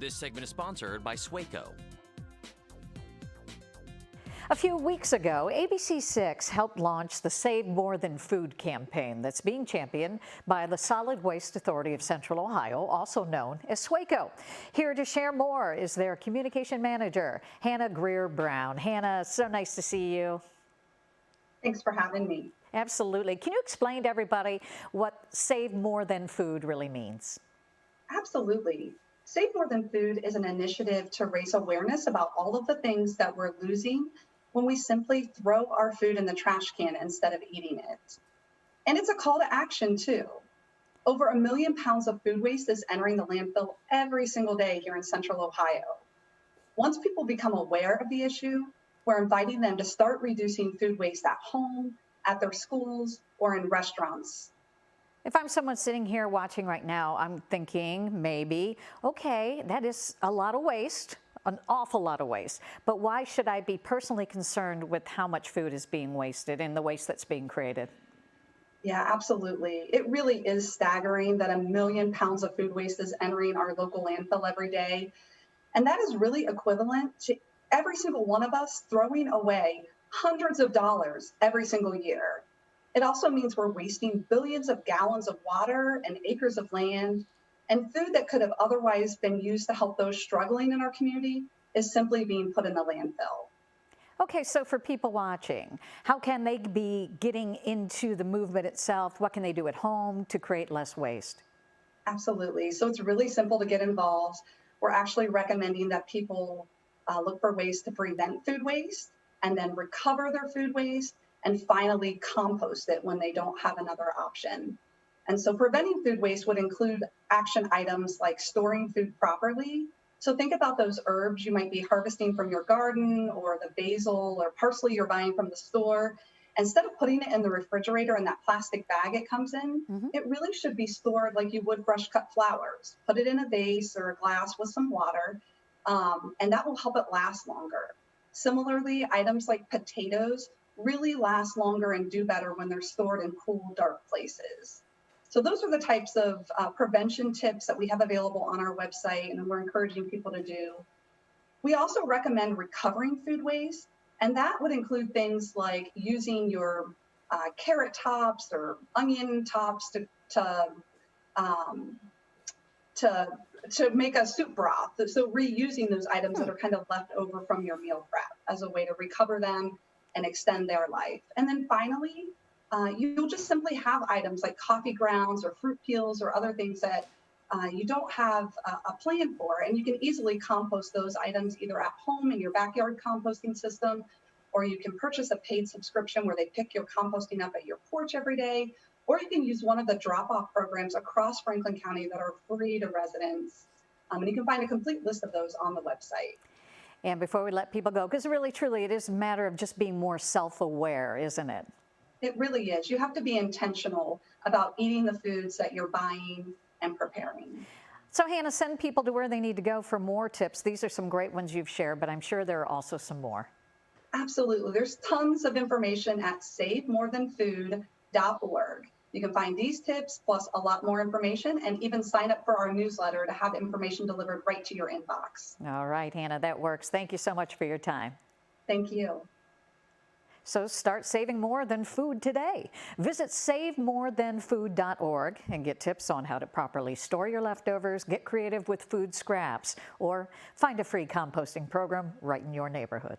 This segment is sponsored by SWACO. A few weeks ago, ABC6 helped launch the Save More Than Food campaign that's being championed by the Solid Waste Authority of Central Ohio, also known as SWACO. Here to share more is their communication manager, Hannah Greer-Brown. Hannah, so nice to see you. Thanks for having me. Absolutely. Can you explain to everybody what Save More Than Food really means? Absolutely. Save More Than Food is an initiative to raise awareness about all of the things that we're losing when we simply throw our food in the trash can instead of eating it. And it's a call to action too. Over 1 million pounds of food waste is entering the landfill every single day here in Central Ohio. Once people become aware of the issue, we're inviting them to start reducing food waste at home, at their schools, or in restaurants. If I'm someone sitting here watching right now, I'm thinking maybe, okay, that is a lot of waste, an awful lot of waste, but why should I be personally concerned with how much food is being wasted and the waste that's being created? Yeah, absolutely. It really is staggering that 1 million pounds of food waste is entering our local landfill every day. And that is really equivalent to every single one of us throwing away hundreds of dollars every single year. It also means we're wasting billions of gallons of water and acres of land, and food that could have otherwise been used to help those struggling in our community is simply being put in the landfill. Okay, so for people watching, how can they be getting into the movement itself? What can they do at home to create less waste? Absolutely. So it's really simple to get involved. We're actually recommending that people look for ways to prevent food waste and then recover their food waste and finally compost it when they don't have another option. And so preventing food waste would include action items like storing food properly. So think about those herbs you might be harvesting from your garden or the basil or parsley you're buying from the store. Instead of putting it in the refrigerator in that plastic bag it comes in, it really should be stored like you would fresh cut flowers. Put it in a vase or a glass with some water, and that will help it last longer. Similarly, items like potatoes really last longer and do better when they're stored in cool, dark places. So those are the types of prevention tips that we have available on our website and we're encouraging people to do. We also recommend recovering food waste, and that would include things like using your carrot tops or onion tops um, to make a soup broth. So reusing those items that are kind of left over from your meal prep as a way to recover them and extend their life. And then finally, you'll just simply have items like coffee grounds or fruit peels or other things that you don't have a plan for, and you can easily compost those items either at home in your backyard composting system, or you can purchase a paid subscription where they pick your composting up at your porch every day, or you can use one of the drop-off programs across Franklin County that are free to residents. And you can find a complete list of those on the website. And before we let people go, because really, truly, it is a matter of just being more self-aware, isn't it? It really is. You have to be intentional about eating the foods that you're buying and preparing. So Hannah, send people to where they need to go for more tips. These are some great ones you've shared, but I'm sure there are also some more. Absolutely. There's tons of information at savemorethanfood.org. You can find these tips plus a lot more information and even sign up for our newsletter to have information delivered right to your inbox. All right, Hannah, that works. Thank you so much for your time. Thank you. So start saving more than food today. Visit SaveMoreThanFood.org and get tips on how to properly store your leftovers, get creative with food scraps, or find a free composting program right in your neighborhood.